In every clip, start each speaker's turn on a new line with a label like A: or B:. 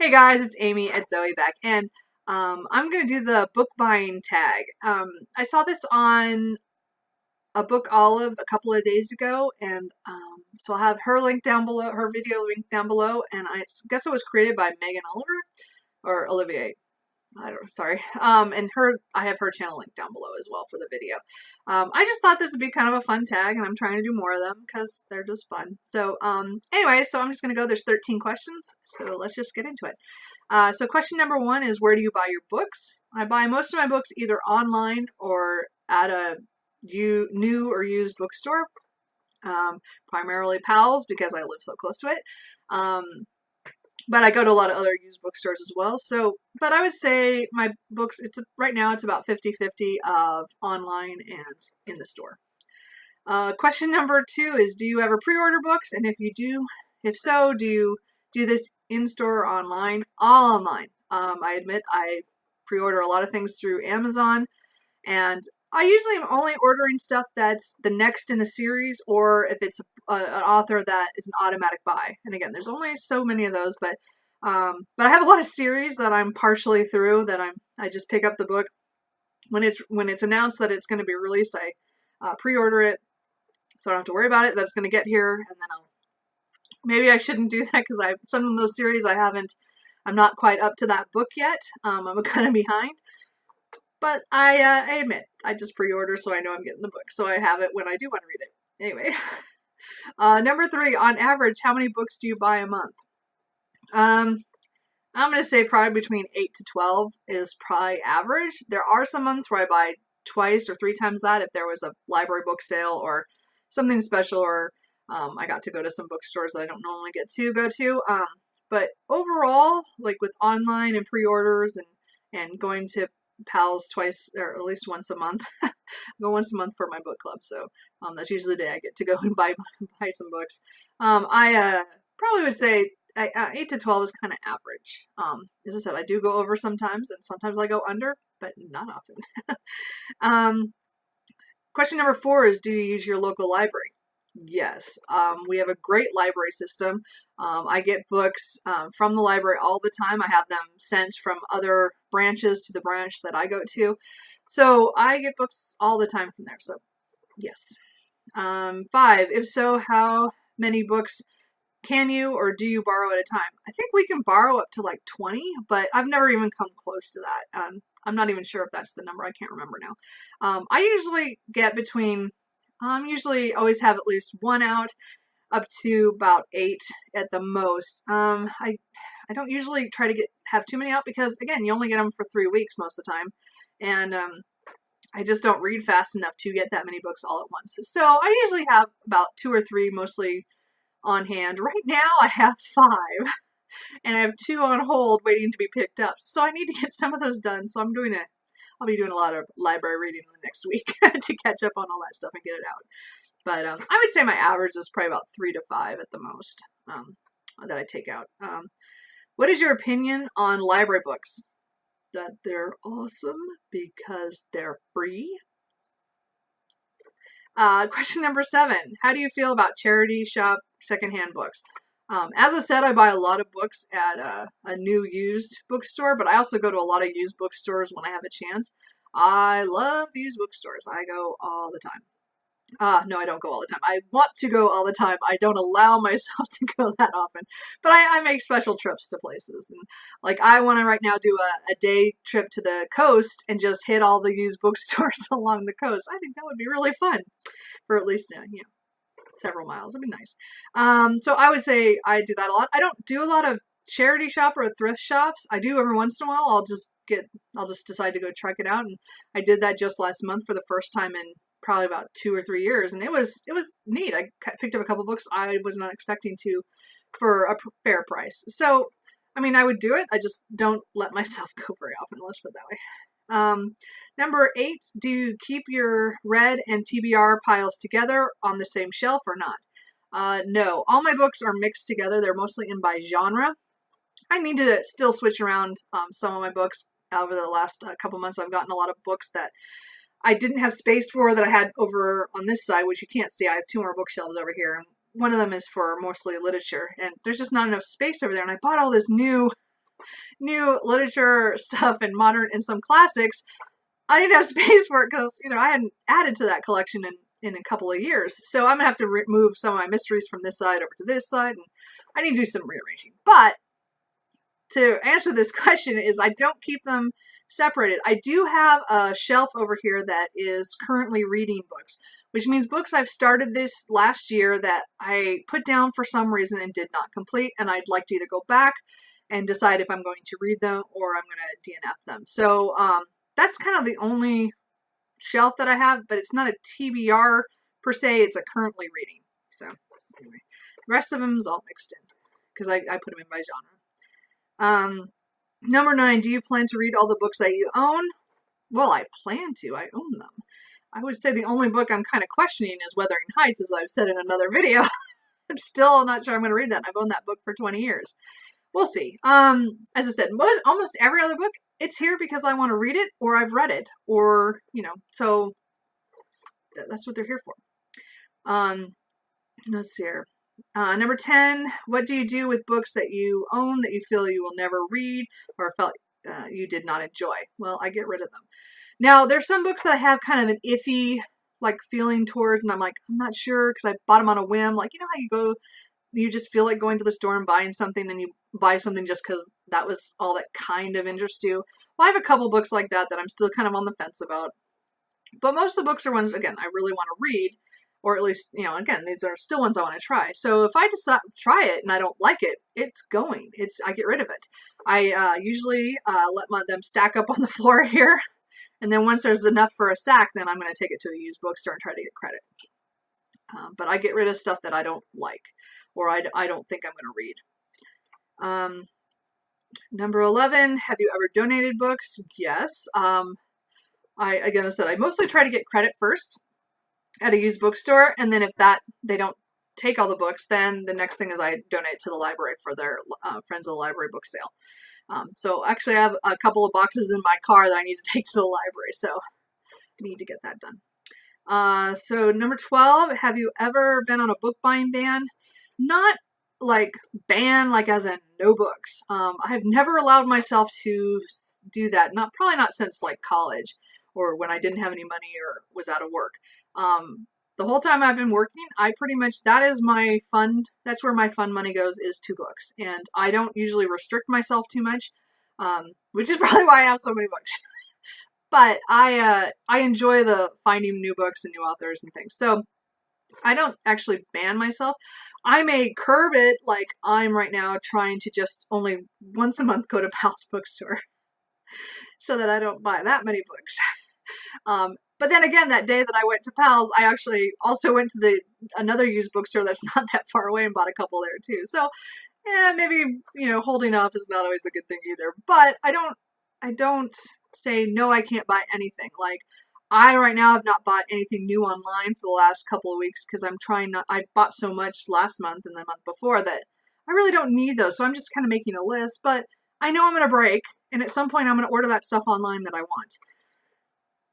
A: Hey guys, it's Amy at Zoe Beck, and I'm gonna do the book buying tag. I saw this on a BookOlive a couple of days ago, and so I'll have her link down below, her video link down below, and I guess it was created by Megan Oliver or Olivier. I don't, sorry. And I have her channel link down below as well for the video. I just thought this would be kind of a fun tag, and I'm trying to do more of them because they're just fun. So, anyway, so I'm just going to go. There's 13 questions, so let's just get into it. So question number 1 is, where do you buy your books? I buy most of my books either online or at a new or used bookstore. Primarily Powell's because I live so close to it. But I go to a lot of other used bookstores as well. So, but I would say my books, right now it's about 50-50 of online and in the store. Question number 2 is, do you ever pre-order books? And if you do, if so, do you do this in-store or online? All online. I admit I pre-order a lot of things through Amazon, and I usually am only ordering stuff that's the next in a series, or if it's an author that is an automatic buy. And again, there's only so many of those, but I have a lot of series that I'm partially through that I just pick up the book when it's announced that it's going to be released. I pre-order it, so I don't have to worry about it. That it's going to get here, and then maybe I shouldn't do that because some of those series I'm not quite up to that book yet. I'm kind of behind. But I admit, I just pre-order so I know I'm getting the book, so I have it when I do want to read it. Anyway, number 3, on average, how many books do you buy a month? I'm going to say probably between 8 to 12 is probably average. There are some months where I buy twice or 3 times that if there was a library book sale or something special, or I got to go to some bookstores that I don't normally get to go to. But overall, like with online and pre-orders and going to Pals twice or at least once a month. I go once a month for my book club, so that's usually the day I get to go and buy some books. I probably would say 8 to 12 is kind of average. As I said, I do go over sometimes, and sometimes I go under, but not often. Question number 4 is, do you use your local library? Yes, we have a great library system. I get books from the library all the time. I have them sent from other branches to the branch that I go to. So I get books all the time from there. So yes. 5, if so, how many books can you or do you borrow at a time? I think we can borrow up to like 20, but I've never even come close to that. I'm not even sure if that's the number. I can't remember now. I usually get usually always have at least 1 out, up to about 8 at the most. I don't usually try to have too many out because, again, you only get them for 3 weeks most of the time, and I just don't read fast enough to get that many books all at once. So I usually have about 2 or 3 mostly on hand. Right now I have 5, and I have 2 on hold waiting to be picked up. So I need to get some of those done. So I'll be doing a lot of library reading in the next week to catch up on all that stuff and get it out. But I would say my average is probably about 3 to 5 at the most that I take out. What is your opinion on library books? That they're awesome because they're free. Question number 7. How do you feel about charity shop secondhand books? As I said, I buy a lot of books at a new used bookstore, but I also go to a lot of used bookstores when I have a chance. I love used bookstores. I go all the time. No, I don't go all the time. I want to go all the time. I don't allow myself to go that often, but I make special trips to places. And like, I want to right now do a day trip to the coast and just hit all the used bookstores along the coast. I think that would be really fun for at least, several miles. It'd be nice. So I would say I do that a lot. I don't do a lot of charity shop or thrift shops. I do every once in a while. I'll just decide to go check it out. And I did that just last month for the first time in probably about 2 or 3 years. And it was neat. I picked up a couple books I was not expecting to for a fair price. So, I mean, I would do it. I just don't let myself go very often. Let's put it that way. Number 8, do you keep your read and TBR piles together on the same shelf or not? No, all my books are mixed together. They're mostly in by genre. I need to still switch around some of my books. Over the last couple months, I've gotten a lot of books that I didn't have space for that I had over on this side, which you can't see. I have 2 more bookshelves over here, and one of them is for mostly literature, and there's just not enough space over there. And I bought all this new new literature stuff and modern and some classics, I didn't have space for it because, you know, I hadn't added to that collection in a couple of years. So I'm going to have to move some of my mysteries from this side over to this side, and I need to do some rearranging. But to answer this question is I don't keep them separated. I do have a shelf over here that is currently reading books, which means books I've started this last year that I put down for some reason and did not complete, and I'd like to either go back and decide if I'm going to read them or I'm going to DNF them. So that's kind of the only shelf that I have, but it's not a TBR per se, it's a currently reading. So anyway, the rest of them is all mixed in because I put them in by genre. Number 9, do you plan to read all the books that you own? Well, I plan to. I own them. I would say the only book I'm kind of questioning is Wuthering Heights, as I've said in another video. I'm still not sure I'm going to read that. I've owned that book for 20 years. We'll see. As I said, almost every other book, it's here because I want to read it or I've read it or, you know, so that's what they're here for. Let's see here. Number 10, what do you do with books that you own that you feel you will never read or felt you did not enjoy? Well, I get rid of them. Now, there's some books that I have kind of an iffy like feeling towards, and I'm like, I'm not sure because I bought them on a whim. Like, you know how you just feel like going to the store and buying something and you buy something just because that was all that kind of interests you. Well, I have a couple books like that I'm still kind of on the fence about. But most of the books are ones, again, I really want to read. Or at least, you know, again, these are still ones I want to try. So if I decide to try it and I don't like it, it's going. I get rid of it. I usually let them stack up on the floor here. And then once there's enough for a sack, then I'm going to take it to a used bookstore and try to get credit. But I get rid of stuff that I don't like or I don't think I'm going to read. Number 11, have you ever donated books? Yes. Again, I said I mostly try to get credit first at a used bookstore, and then if they don't take all the books, then the next thing is I donate to the library for their Friends of the Library book sale. So actually I have a couple of boxes in my car that I need to take to the library, so I need to get that done. So number 12, have you ever been on a book buying ban? Not like ban like as in no books. I have never allowed myself to do that, probably not since like college or when I didn't have any money or was out of work. The whole time I've been working, I pretty much, that is my fund. That's where my fund money goes, is to books. And I don't usually restrict myself too much, which is probably why I have so many books. But I enjoy the finding new books and new authors and things. So I don't actually ban myself. I may curb it, like I'm right now trying to just only once a month go to Pal's bookstore so that I don't buy that many books. But then again, that day that I went to Pal's, I actually also went to another used bookstore that's not that far away and bought a couple there too. So, maybe, you know, holding off is not always the good thing either. But I don't say, no, I can't buy anything. Like, I right now have not bought anything new online for the last couple of weeks because I'm trying not, I bought so much last month and the month before that I really don't need those. So I'm just kind of making a list, but I know I'm going to break, and at some point I'm going to order that stuff online that I want.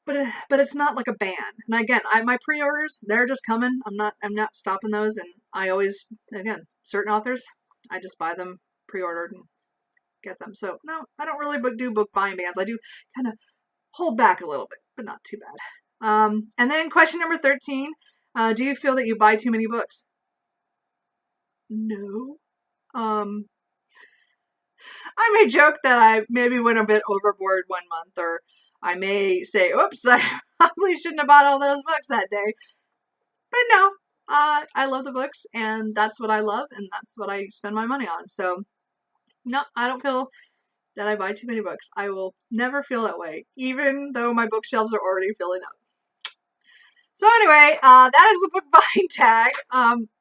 A: But it's not like a ban. And again, my pre-orders, they're just coming. I'm not stopping those. And I always, again, certain authors, I just buy them pre-ordered and get them. So no, I don't really do book buying bans. I do kind of hold back a little bit, but not too bad. And then question number 13, do you feel that you buy too many books? No. I may joke that I maybe went a bit overboard one month, or I may say, oops, I probably shouldn't have bought all those books that day. But no, I love the books, and that's what I love, and that's what I spend my money on. So, no, I don't feel that I buy too many books. I will never feel that way, even though my bookshelves are already filling up. So anyway, that is the book buying tag.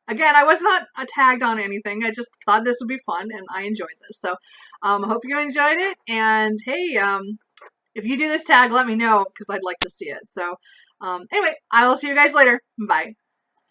A: Again, I was not tagged on anything. I just thought this would be fun, and I enjoyed this. So, I hope you enjoyed it, and hey, if you do this tag, let me know, because I'd like to see it. So, anyway, I will see you guys later. Bye.